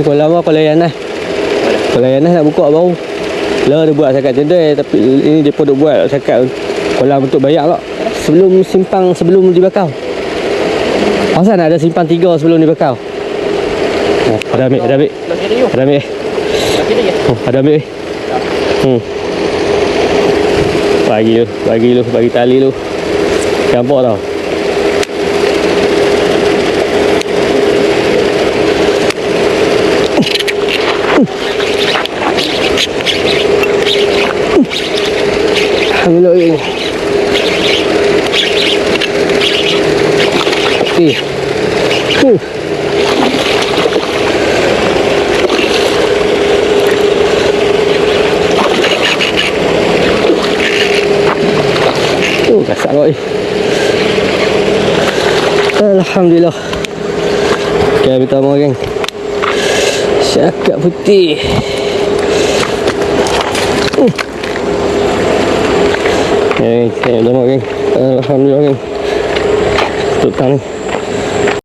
Ni kolam apa layan lah. Layan lah nak buka baru. Lah dia buat cakap cendai, tapi ini dia pun duk buat cakap kolam untuk bayar lah. Sebelum simpang, sebelum dibakar. Asal nak ada simpang 3 sebelum dibakar? Ada ambil. Ada ambil. Ada ambil. Bagi tali lu. Campur tau. Ambil lagi. Kasar lagi. Alhamdulillah. Okay, pertama geng. Syakak putih. Okay, pertama geng. Alhamdulillah geng. Tutup tang ni.